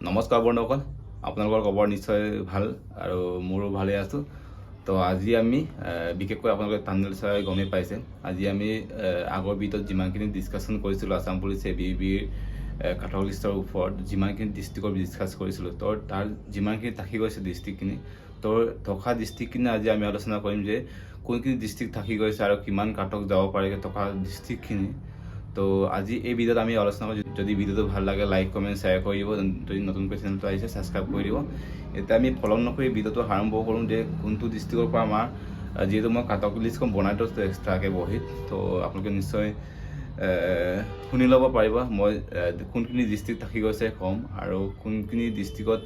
নমস্কাৰ বন্ধুসকল, আপোনালোকৰ খবৰ নিশ্চয় ভাল আৰু মোৰো ভালে আছো। তো আজি আমি বিশেষকৈ আপোনালোকে থাম্বনেল চাই গমেই পাইছে, আজি আমি আগৰ ভিডিঅ'ত যিমানখিনি ডিছকাশ্যন কৰিছিলোঁ আছাম পুলিচ ABBৰ কাটক লিষ্টৰ ওপৰত যিমানখিনি ডিষ্ট্ৰিক্টৰ ডিছকাছ কৰিছিলোঁ, তো তাৰ যিমানখিনি থাকি গৈছে ডিষ্ট্ৰিক্টখিনি, তো থকা ডিষ্ট্ৰিক্টখিনি আজি আমি আলোচনা কৰিম যে কোনখিনি ডিষ্ট্ৰিক্ট থাকি গৈছে আৰু কিমান কাটক যাব পাৰে থকা ডিষ্ট্ৰিক্টখিনি। তো আজি এই ভিডিঅ'ত আমি আলোচনা কৰোঁ। যদি ভিডিঅ'টো ভাল লাগে লাইক কমেণ্ট শ্বেয়াৰ কৰি দিব, যদি নতুনকৈ চেনেলটো আহিছে ছাবস্ক্ৰাইব কৰি দিব। এতিয়া আমি ফলন নকৰি ভিডিঅ'টো আৰম্ভ কৰোঁ যে কোনটো ডিষ্ট্ৰিক্টৰ পৰা আমাৰ যিহেতু মই কাটক লিষ্টখন বনাই থৈছোঁ এক্সট্ৰাকৈ বহীত, তো আপোনালোকে নিশ্চয় শুনি ল'ব পাৰিব মই কোনখিনি ডিষ্ট্ৰিক্ট থাকি গৈছে কম, আৰু কোনখিনি ডিষ্ট্ৰিক্টত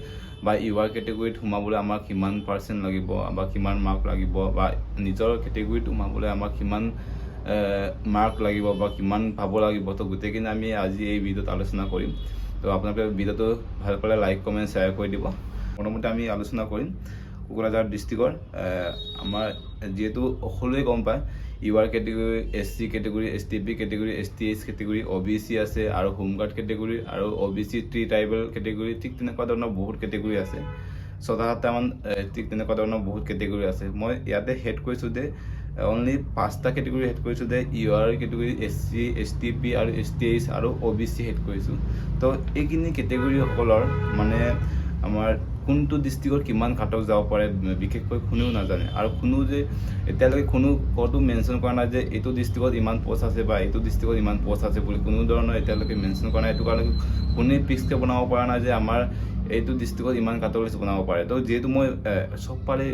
বা UR কেটেগৰীত সোমাবলৈ আমাৰ কিমান পাৰ্চেণ্ট লাগিব বা কিমান মাৰ্ক লাগিব, বা নিজৰ কেটেগৰীত সোমাবলৈ আমাৰ কিমান মাৰ্ক লাগিব বা কিমান পাব লাগিব। তো গোটেইখিনি আমি আজি এই ভিডিঅ'ত আলোচনা কৰিম। তো আপোনালোকে ভিডিঅ'টো ভাল পালে লাইক কমেণ্ট শ্বেয়াৰ কৰি দিব। প্ৰথমতে আমি আলোচনা কৰিম কোকৰাঝাৰ ডিষ্ট্ৰিক্টৰ। আমাৰ যিহেতু সকলোৱে গম পায় UR category, SC category, STP category, STH category, OBC আছে আৰু হোমগাৰ্ড কেটেগৰী আৰু OBC ট্ৰাইবেল কেটেগৰী, ঠিক তেনেকুৱা ধৰণৰ বহুত কেটেগৰী আছে। 6-7টামান ঠিক তেনেকুৱা ধৰণৰ বহুত কেটেগৰী আছে। মই ইয়াতে হেড কৰিছোঁ যে অনলি 5টা কেটেগৰী হেড কৰিছোঁ যে UR কেটেগৰী, SC, STP আৰু STH আৰু OBC হেড কৰিছোঁ। তো এইখিনি কেটেগৰীসকলৰ মানে আমাৰ কোনটো ডিষ্ট্ৰিক্টত কিমান কাটক যাব পাৰে বিশেষকৈ কোনেও নাজানে, আৰু কোনো যে এতিয়ালৈকে কোনো ক'তো মেনশ্যন কৰা নাই যে এইটো ডিষ্ট্ৰিক্টত ইমান পষ্ট আছে বা এইটো ডিষ্ট্ৰিক্টত ইমান পষ্ট আছে বুলি কোনো ধৰণৰ এতিয়ালৈকে মেনশ্যন কৰা নাই। এইটো কাৰণে কোনেই ফিক্সকৈ বনাব পৰা নাই যে আমাৰ এইটো ডিষ্ট্ৰিক্টত ইমান কাটক লিষ্ট বনাব পাৰে। তো যিহেতু মই চব পালে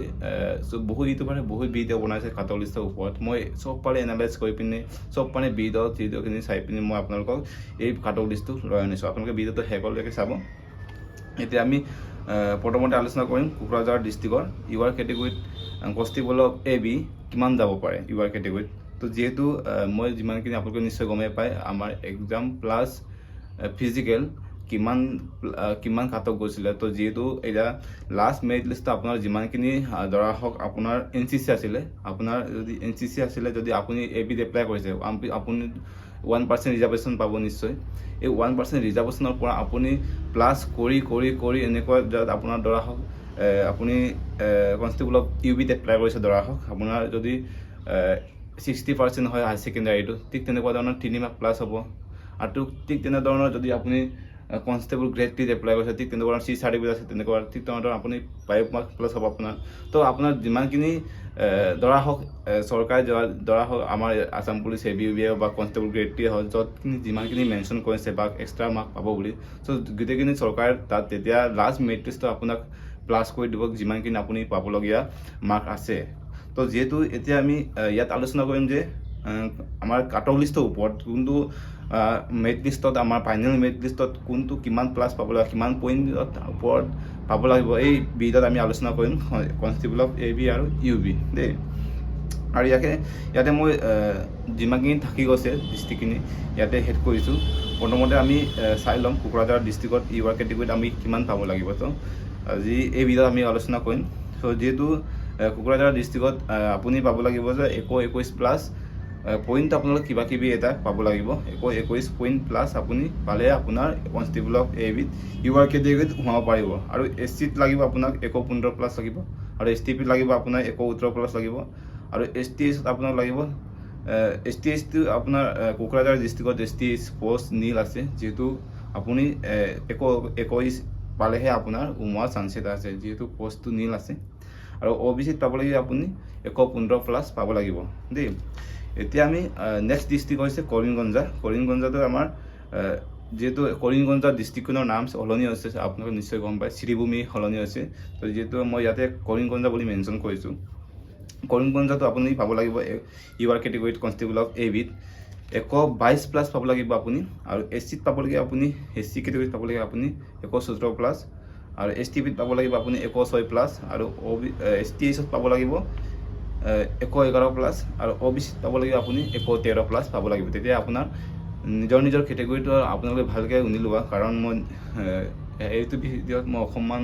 বহুত ইউটিউবাৰে বহুত ভিডিঅ' বনাইছে কাটক লিষ্টৰ ওপৰত, মই চব পালে এনালাইজ কৰি পিনে চব মানে ভিডিঅ'খিনি চাই পিনে মই আপোনালোকক এই কাটক লিষ্টটো লৈ আনিছোঁ। আপোনালোকে ভিডিঅ'টো শেষলৈকে চাব। এতিয়া আমি প্ৰথমতে আলোচনা কৰিম কোকৰাঝাৰ ডিষ্ট্ৰিক্টৰ UR কেটেগৰীত কনষ্টেবল অফ AB কিমান যাব পাৰে UR কেটেগৰীত। তো যিহেতু মই যিমানখিনি আপোনালোকে নিশ্চয় গমেই পায় আমাৰ এক্সাম প্লাছ ফিজিকেল কিমান কাটক গৈছিলে। তো যিহেতু এতিয়া লাষ্ট মেৰিট লিষ্টত আপোনাৰ যিমানখিনি ধৰা হওক আপোনাৰ NCC আছিলে, আপোনাৰ যদি NCC আছিলে, যদি আপুনি ABত এপ্লাই কৰিছে আপুনি 1% ৰিজাৰ্ভেশ্যন পাব নিশ্চয়। এই 1% ৰিজাৰ্ভেশ্যনৰ পৰা আপুনি প্লাছ কৰি এনেকুৱা আপোনাৰ ধৰা হওক আপুনি কনষ্টেবল অফ UBত এপ্লাই কৰিছে, ধৰা হওক আপোনাৰ যদি 60% হয় হায়াৰ ছেকেণ্ডাৰীটো, ঠিক তেনেকুৱা ধৰণৰ 3 মাৰ্ক প্লাছ হ'ব। আৰু ঠিক তেনেধৰণৰ যদি আপুনি কনষ্টেবল গ্ৰেড 3 এপ্লাই কৰিছে, ঠিক তেনেকুৱা C চাৰ্টিফিকেট আছে, তেনেকুৱা ঠিক তেনেধৰণৰ আপুনি 5 মাৰ্ক প্লাছ হ'ব আপোনাৰ। তো আপোনাৰ যিমানখিনি ধৰা হওক চৰকাৰে ধৰা হওক আমাৰ আছাম পুলিচ ABB বা কনষ্টেবল গ্ৰেড 3 হওক, য'তখিনি যিমানখিনি মেনশ্যন কৰিছে বা এক্সট্ৰা মাৰ্ক পাব বুলি, চ' গোটেইখিনি চৰকাৰে তাত তেতিয়া লাষ্ট মেৰিট লিষ্টত আপোনাক প্লাছ কৰি দিব যিমানখিনি আপুনি পাবলগীয়া মাৰ্ক আছে। তো যিহেতু এতিয়া আমি ইয়াত আলোচনা কৰিম যে আমাৰ কাটক লিষ্টৰ ওপৰত কোনটো মেৰিট লিষ্টত আমাৰ ফাইনেল মেৰিট লিষ্টত কোনটো কিমান প্লাছ পাব লাগিব, কিমান পইণ্টৰ ওপৰত পাব লাগিব, এই ভিডিঅ'ত আমি আলোচনা কৰিম কনষ্টেবল অফ AB আৰু UB দেই। আৰু ইয়াতে মই যিমানখিনি থাকি গৈছে ডিষ্ট্ৰিক্টখিনি ইয়াতে হেড কৰিছোঁ। প্ৰথমতে আমি চাই ল'ম কোকৰাঝাৰ ডিষ্ট্ৰিক্টত UR কেটেগৰীত আমি কিমান পাব লাগিব। তো আজি এই ভিডিঅ'ত আমি আলোচনা কৰিম। চ' যিহেতু কোকৰাঝাৰ ডিষ্ট্ৰিক্টত আপুনি পাব লাগিব যে 21 প্লাছ পইণ্ট আপোনালোক কিবাকিবি এটা পাব লাগিব। 21 পইণ্ট প্লাছ আপুনি পালে আপোনাৰ কনষ্টেবল অফ ABত UR কেটেগৰীত সোমাব পাৰিব। আৰু SCত লাগিব আপোনাক 15 প্লাছ লাগিব, আৰু STPত লাগিব আপোনাৰ 17 প্লাছ লাগিব, আৰু STHত আপোনাক লাগিব STHটো আপোনাৰ কোকৰাঝাৰ ডিষ্ট্ৰিক্টত STH পষ্ট নীল আছে, যিহেতু আপুনি 21 পালেহে আপোনাৰ সোমোৱাৰ চান্স এটা আছে, যিহেতু পষ্টটো নীল আছে। আৰু OBCত পাব লাগিব আপুনি 15 প্লাছ পাব লাগিব দেই। এতিয়া আমি নেক্সট ডিষ্ট্ৰিক্ট হৈছে কৰিমগঞ্জা। কৰিমগঞ্জাটো আমাৰ যিহেতু কৰিমগঞ্জা ডিষ্ট্ৰিক্টখনৰ নাম সলনি হৈছে, আপোনালোকে নিশ্চয় গম পায়, শ্ৰীভূমি সলনি হৈছে। তো যিহেতু মই ইয়াতে কৰিমগঞ্জা বুলি মেনশ্যন কৰিছোঁ। কৰিমগঞ্জাটো আপুনি পাব লাগিব UR কেটেগৰীত কনষ্টেবল অফ ABত 122 প্লাছ পাব লাগিব আপুনি, আৰু SCত পাব লাগিব আপুনি SC কেটেগৰীত পাব লাগিব আপুনি 114 প্লাছ, আৰু STPত পাব লাগিব আপুনি 106 প্লাছ, আৰু STHত পাব লাগিব 111 প্লাছ, আৰু OBCত পাব লাগিব আপুনি 113 প্লাছ পাব লাগিব। তেতিয়া আপোনাৰ নিজৰ কেটেগৰীটো আপোনালোকে ভালকৈ শুনি লোৱা, কাৰণ মই এইটো ভিডিঅ'ত মই অকণমান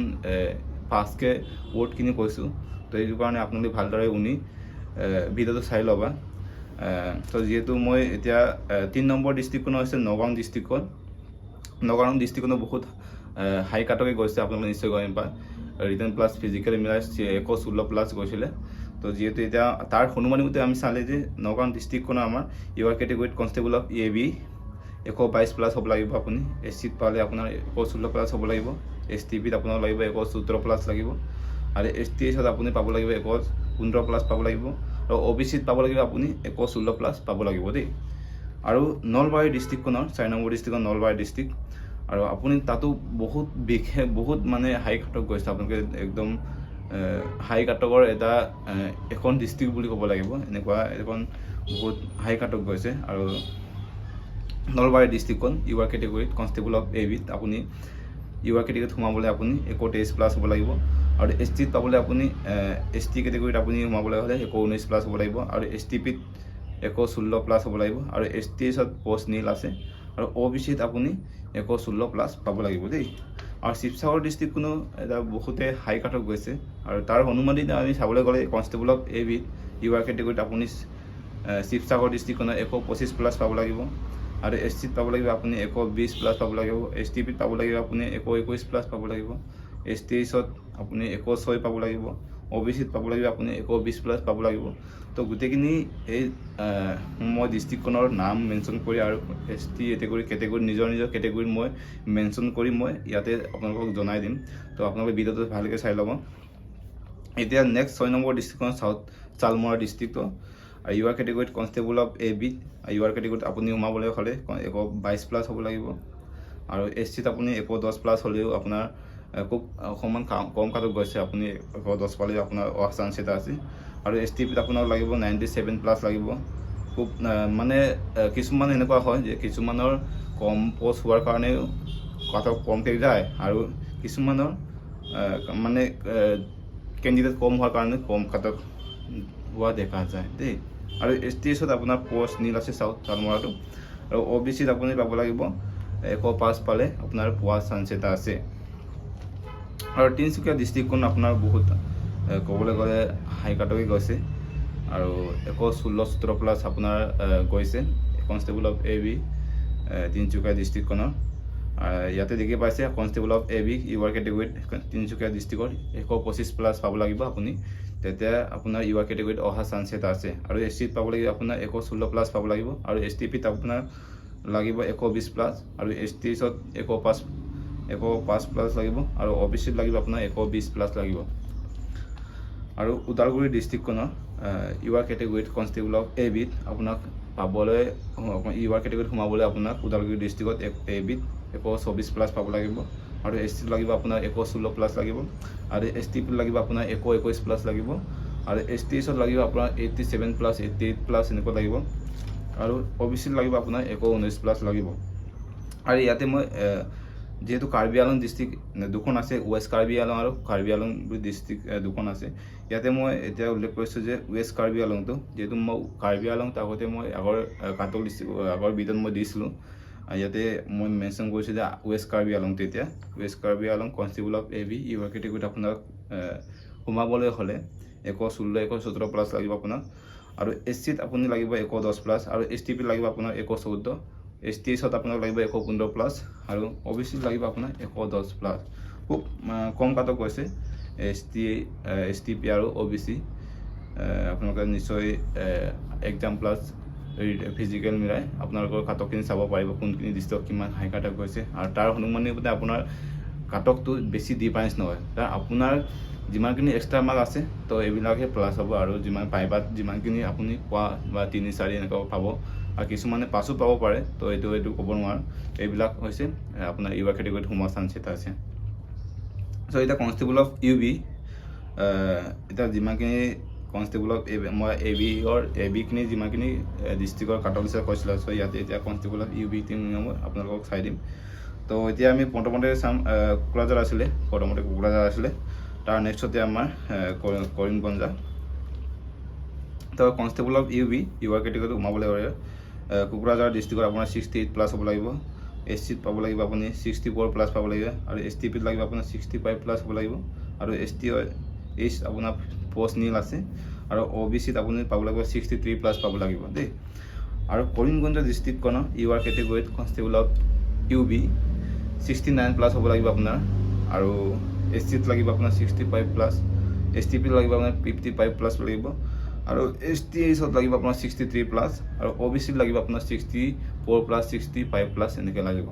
ফাষ্টকৈ ৱৰ্ডখিনি কৈছোঁ। তো এইটো কাৰণে আপোনালোকে ভালদৰে শুনি ভিডিঅ'টো চাই ল'বা। তো যিহেতু মই এতিয়া 3 নম্বৰ ডিষ্ট্ৰিক্টখন হৈছে নগাঁও ডিষ্ট্ৰিক্টখন। নগাঁও ডিষ্ট্ৰিক্টখনো বহুত হাই কাটকে গৈছে আপোনালোকে নিশ্চয় গম পায় ৰিটেন প্লাছ ফিজিকেল মিলাই 116 প্লাছ গৈছিলে তো যেহেতু এটা তাৰ অনুমানিকতে আমি চালে যে নগাঁও ডিস্ট্ৰিক্টখনৰ আমাৰ ইউআৰ কেটেগৰীত কনষ্টেবল অফ AB 122 প্লাছ হ'ব লাগিব আপুনি SCত পালে আপোনাৰ 116 প্লাছ হ'ব লাগিব STPত আপোনাৰ লাগিব 117 প্লাছ লাগিব আৰু STSত আপুনি পাব লাগিব 115 প্লাছ পাব লাগিব আৰু OBCত পাব লাগিব আপুনি 116 প্লাছ পাব লাগিব দেই আৰু নলবাৰী ডিস্ট্ৰিক্টখনৰ 4 নম্বৰ ডিস্ট্ৰিক্টৰ নলবাৰী ডিস্ট্ৰিক্ট আৰু আপুনি তাতো বহুত মানে হাই কাটক গৈছে আপোনালোকে একদম হাই কাটকৰ এটা এখন ডিস্ট্ৰিক্ট বুলি ক'ব লাগিব এনেকুৱা এখন বহুত হাই কাটক গৈছে আৰু নলবাৰী ডিস্ট্ৰিক্টখন ইউআৰ কেটেগৰীত কনষ্টেবল অফ ABত আপুনি ইউআৰ কেটেগৰীত সোমাবলৈ আপুনি 123 প্লাছ হ'ব লাগিব আৰু STত পাবলৈ আপুনি ST কেটেগৰীত আপুনি সোমাবলৈ হ'লে 119 প্লাছ হ'ব লাগিব আৰু STPত 116 প্লাছ হ'ব লাগিব আৰু STSত পোষ্ট নীল আছে আৰু OBCত আপুনি 116 প্লাছ পাব লাগিব দেই আৰু শিৱসাগৰ ডিস্ট্ৰিক্টখনো এটা বহুতে হাই কাটক গৈছে আৰু তাৰ অনুমানিত আমি চাবলৈ গ'লে কনষ্টেবল অফ ABত ইউআৰ কেটেগৰীত আপুনি শিৱসাগৰ ডিস্ট্ৰিক্টখনৰ 125 প্লাছ পাব লাগিব আৰু SCত পাব লাগিব আপুনি 120 প্লাছ পাব লাগিব STPত পাব লাগিব আপুনি 121 প্লাছ পাব লাগিব STSত আপুনি 106 পাব লাগিব OBCত পাব লাগিব আপুনি 120 প্লাছ পাব লাগিব তো গোটেইখিনি এই মই ডিস্ট্ৰিক্টখনৰ নাম মেনশ্যন কৰি আৰু ST কেটেগৰী নিজৰ কেটেগৰী মই মেনশ্যন কৰি মই ইয়াতে আপোনালোকক জনাই দিম তো আপোনালোকে ভিডিঅ'টো ভালকৈ চাই ল'ব এতিয়া নেক্সট 6 নম্বৰ ডিস্ট্ৰিক্টখন সাউথ চালমৰা ডিস্ট্ৰিক্ট ইউআৰ কেটেগৰীত কনষ্টেবল অফ AB ইউআৰ কেটেগৰীত আপুনি সোমাবলৈ হ'লে 122 প্লাছ হ'ব লাগিব আৰু SCত আপুনি 110 প্লাছ হ'লেও আপোনাৰ খুব অকণমান কম কাটক গৈছে আপুনি 110 পালে আপোনাৰ অহা চান্স এটা আছে আৰু STPত আপোনাৰ লাগিব 97 প্লাছ লাগিব খুব মানে কিছুমান এনেকুৱা হয় যে কিছুমানৰ কম পোষ্ট হোৱাৰ কাৰণে কাটক কমকৈ যায় আৰু কিছুমানৰ মানে কেণ্ডিডেট কম হোৱাৰ কাৰণে কম কাটক হোৱা দেখা যায় দেই আৰু STSত আপোনাৰ পোষ্ট নীল আছে চাউথ চালমৰাটো আৰু OBCত আপুনি পাব লাগিব 105 পালে আপোনাৰ পোৱা চান্স এটা আছে আৰু তিনিচুকীয়া ডিস্ট্ৰিক্টখন আপোনাৰ বহুত ক'বলৈ গ'লে হাই কাটকে গৈছে আৰু 116 প্লাছ আপোনাৰ গৈছে কনষ্টেবল অফ AB তিনিচুকীয়া ডিস্ট্ৰিক্টখনৰ ইয়াতে দেখি পাইছে কনষ্টেবল অফ AB ইউআৰ কেটেগৰীত তিনিচুকীয়া ডিস্ট্ৰিক্টৰ 125 প্লাছ পাব লাগিব আপুনি তেতিয়া আপোনাৰ ইউআৰ কেটেগৰীত অহা চান্স এটা আছে আৰু SCত পাব লাগিব আপোনাৰ 116 প্লাছ পাব লাগিব আৰু STPত আপোনাৰ লাগিব 120 প্লাছ আৰু STSত 105 প্লাছ লাগিব আৰু OBCত লাগিব আপোনাৰ 120 প্লাছ লাগিব আৰু ওদালগুৰি ডিস্ট্ৰিক্টখনৰ ইউআৰ কেটেগৰীত কনষ্টেবল অফ ABত আপোনাক পাবলৈ ইউআৰ কেটেগৰীত সোমাবলৈ আপোনাক ওদালগুৰি ডিস্ট্ৰিক্টত ABত 124 প্লাছ পাব লাগিব আৰু SCত লাগিব আপোনাৰ 116 প্লাছ লাগিব আৰু STPত লাগিব আপোনাৰ 121 প্লাছ লাগিব আৰু STSত লাগিব আপোনাৰ 87 প্লাছ 88 প্লাছ এনেকুৱা লাগিব আৰু OBCত লাগিব আপোনাৰ 119 প্লাছ লাগিব আৰু ইয়াতে মই যেহেতু কাৰ্বি আংলং ডিস্ট্ৰিক্ট দুখন আছে ৱেষ্ট কাৰ্বি আংলং আৰু কাৰ্বি আংলং ডিস্ট্ৰিক্ট দুখন আছে ইয়াতে মই এতিয়া উল্লেখ কৰিছোঁ যে ৱেষ্ট কাৰ্বি আংলংটো যেহেতু মই কাৰ্বি আংলং আগতে মই কাটক ডিস্ট্ৰিক্ট আগৰ ভিডিঅ'ত মই দিছিলোঁ ইয়াতে মই মেনশ্যন কৰিছোঁ যে ৱেষ্ট কাৰ্বি আংলংটো এতিয়া west Karbi Anglong constable of AB UR কেটেগৰীত আপোনাক সোমাবলৈ হ'লে 116 প্লাছ লাগিব আপোনাক আৰু SCত আপুনি লাগিব 110 প্লাছ আৰু STPত লাগিব আপোনাৰ 114 STSত আপোনাক লাগিব 115 প্লাছ আৰু OBCত লাগিব আপোনাৰ 110 প্লাছ খুব কম কাটক গৈছে STP আৰু OBC আপোনালোকে নিশ্চয় এক্সাম প্লাছ ফিজিকেল মিলাই আপোনালোকৰ কাটকখিনি চাব পাৰিব কোনখিনি ডিস্ট্ৰিক্টত কিমান হাই কাটক গৈছে আৰু তাৰ অনুমানিকতে আপোনাৰ কাটকটো বেছি ডিফাৰেঞ্চ নহয় তাৰ আপোনাৰ যিমানখিনি এক্সট্ৰা মাৰ্ক আছে তো এইবিলাকহে প্লাছ হ'ব আৰু যিমান প্ৰাইভেট যিমানখিনি আপুনি পোৱা বা 3-4 এনেকুৱা পাব আৰু কিছুমানে পাছো পাব পাৰে তো এইটো ক'ব নোৱাৰোঁ এইবিলাক হৈছে আপোনাৰ ইউআৰ কেটেগৰীত সোমোৱা চান্স এটা আছে চ' এতিয়া কনষ্টেবল অফ UB এতিয়া যিমানখিনি কনষ্টেবল অফ মই ABখিনি যিমানখিনি ডিস্ট্ৰিক্টৰ কাটক হিচাপে কৈছিলোঁ চ' ইয়াতে এতিয়া কনষ্টেবল অফ UB মই আপোনালোকক চাই দিম তো এতিয়া আমি প্ৰথমতে চাম কোকৰাঝাৰ আছিলে তাৰ নেক্সটতে আমাৰ কৰিমগঞ্জ তো কনষ্টেবল অফ UB ইউআৰ কেটেগৰীত সোমাবলৈ হ'লে কোকৰাঝাৰ ডিস্ট্ৰিক্টত আপোনাৰ 68 প্লাছ হ'ব লাগিব SCত পাব লাগিব আপুনি 64 প্লাছ পাব লাগিব আৰু STPত লাগিব আপোনাৰ 65 প্লাছ হ'ব লাগিব আৰু STS আপোনাৰ পোষ্ট নীল আছে আৰু OBCত আপুনি পাব লাগিব 63 প্লাছ পাব লাগিব দেই আৰু কৰিমগঞ্জ ডিস্ট্ৰিক্টখনৰ ইউআৰ কেটেগৰীত কনষ্টেবল অফ UB 69 প্লাছ হ'ব লাগিব আপোনাৰ আৰু SCত লাগিব আপোনাৰ 65 প্লাছ STP লাগিব আপোনাৰ 55 প্লাছ লাগিব আৰু STHত লাগিব আপোনাৰ 63 প্লাছ আৰু OBC লাগিব আপোনাৰ 64 প্লাছ 65 প্লাছ এনেকৈ লাগিব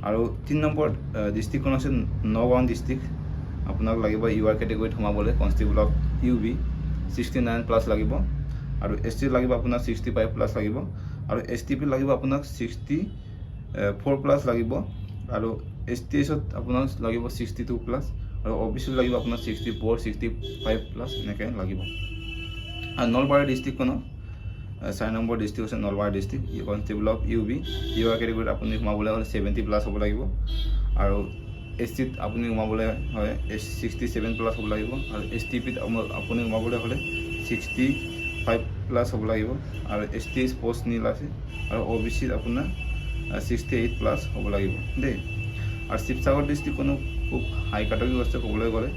আৰু 3 নম্বৰ ডিষ্ট্ৰিক্টখন আছে নগাঁও ডিষ্ট্ৰিক্ট আপোনাক লাগিব UR কেটেগৰীত সোমাবলৈ কনষ্টেবল অফ UB 69 প্লাছ লাগিব আৰু SC লাগিব আপোনাৰ 65 প্লাছ লাগিব আৰু STP লাগিব আপোনাক 64 প্লাছ লাগিব আৰু STHত আপোনাক লাগিব 62 প্লাছ আৰু OBC লাগিব আপোনাৰ 64 65 প্লাছ এনেকৈ লাগিব আৰু নলবাৰী ডিষ্ট্ৰিক্টখনৰ 4 নম্বৰ ডিষ্ট্ৰিক্ট আছে Nalbari district constable of UB UR কেটেগৰীত আপুনি সোমাবলৈ হ'লে 70 প্লাছ হ'ব লাগিব আৰু SCত আপুনি সোমাবলৈ হয় 67 প্লাছ হ'ব লাগিব আৰু STPত আপুনি সোমাবলৈ হ'লে 65 প্লাছ হ'ব লাগিব আৰু STH পোষ্ট নীল আছে আৰু OBCত আপোনাৰ 68 প্লাছ হ'ব লাগিব দেই আৰু শিৱসাগৰ ডিষ্ট্ৰিক্টখনো খুব হাই কেটেগৰী আছে ক'বলৈ গ'লে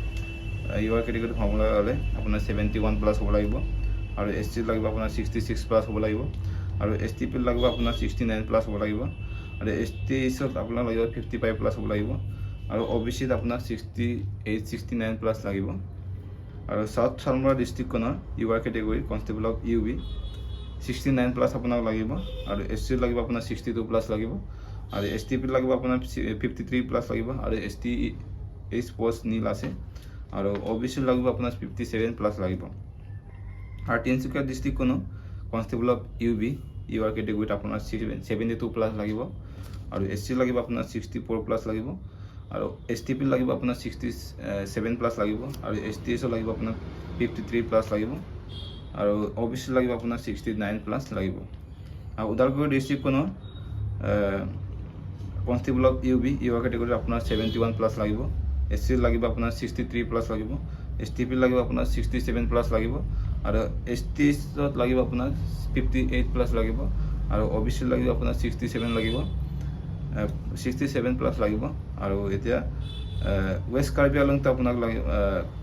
UR কেটেগৰীত সোমাবলৈ হ'লে আপোনাৰ 71 প্লাছ হ'ব লাগিব আৰু SCত লাগিব আপোনাৰ 66 প্লাছ হ'ব লাগিব আৰু STPত লাগিব আপোনাৰ 69 প্লাছ হ'ব লাগিব আৰু STHত আপোনাৰ লাগিব 55 প্লাছ হ'ব লাগিব আৰু OBCত আপোনাৰ 68 69 প্লাছ লাগিব আৰু সাউথ চালমাৰা ডিষ্ট্ৰিক্টখনৰ UR category constable of UB 69 plus আপোনাক লাগিব আৰু SCত লাগিব আপোনাৰ 62 প্লাছ লাগিব আৰু STPত লাগিব আপোনাৰ 53 প্লাছ লাগিব আৰু STH পোষ্ট নীল আছে আৰু OBCত লাগিব আপোনাৰ 57 প্লাছ লাগিব আৰু তিনিচুকীয়া ডিষ্ট্ৰিক্টখনো কনষ্টেবল অফ UB UR কেটেগৰীত আপোনাৰ 72 প্লাছ লাগিব আৰু SC লাগিব আপোনাৰ 64 প্লাছ লাগিব আৰু STP লাগিব আপোনাৰ 67 প্লাছ লাগিব আৰু STH লাগিব আপোনাৰ 53 প্লাছ লাগিব আৰু OBC লাগিব আপোনাৰ 69 প্লাছ লাগিব আৰু ওদালগুৰি ডিষ্ট্ৰিক্টখনৰ কনষ্টেবল অফ UB UR কেটেগৰীত আপোনাৰ 71 প্লাছ লাগিব SC লাগিব আপোনাৰ 63 প্লাছ লাগিব STP লাগিব আপোনাৰ 67 প্লাছ লাগিব আৰু STHত লাগিব আপোনাৰ 58 প্লাছ লাগিব আৰু OBC লাগিব আপোনাৰ 67 লাগিব 67 প্লাছ লাগিব আৰু এতিয়া ৱেষ্ট কাৰ্বি আংলংত আপোনাক লাগিব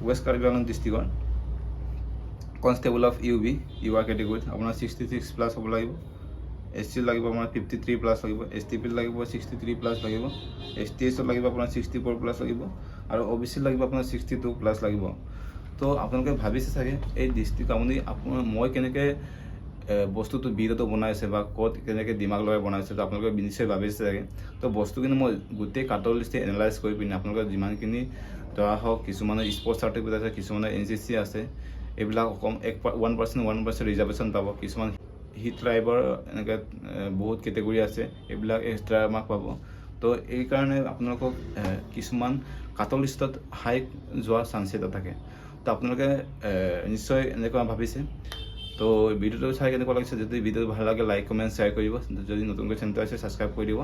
ৱেষ্ট কাৰ্বি আংলং ডিষ্ট্ৰিক্টৰ কনষ্টেবল অফ UB UR কেটেগৰীত আপোনাৰ 66 প্লাছ হ'ব লাগিব SC লাগিব আপোনাৰ 53 প্লাছ লাগিব STP লাগিব 63 প্লাছ লাগিব STHত লাগিব আপোনাৰ 64 প্লাছ লাগিব আৰু OBC লাগিব আপোনাৰ 62 প্লাছ লাগিব তো আপোনালোকে ভাবিছে চাগে এই ডিষ্ট্ৰিক্ট আপোনাৰ মই কেনেকৈ বস্তুটো ভিডিঅ'টো বনাইছে বা ক'ত কেনেকৈ দিমাগ লগাই বনাইছে তো আপোনালোকে নিশ্চয় ভাবিছে চাগে তো বস্তুখিনি মই গোটেই কাটৰ লিষ্টে এনালাইজ কৰি পিনে আপোনালোকে যিমানখিনি ধৰা হওক কিছুমানৰ স্পৰ্টছ চাৰ্টিফিকেট আছে কিছুমানৰ NCC আছে এইবিলাক 1% ৰিজাৰ্ভেশ্যন পাব কিছুমান হিট ট্ৰাইবৰ এনেকৈ বহুত কেটেগৰী আছে এইবিলাক এক্সট্ৰা মাৰ্ক পাব তো এই কাৰণে আপোনালোকক কিছুমান কাটৰ লিষ্টত হাই যোৱাৰ চান্স এটা থাকে তো আপোনালোকে নিশ্চয় এনেকুৱা ভাবিছে তো ভিডিঅ'টো চাই কেনেকুৱা লাগিছে যদি ভিডিঅ'টো ভাল লাগে লাইক কমেণ্ট শ্বেয়াৰ কৰিব যদি নতুনকৈ চেনেলটো আছে ছাবস্ক্ৰাইব কৰি দিব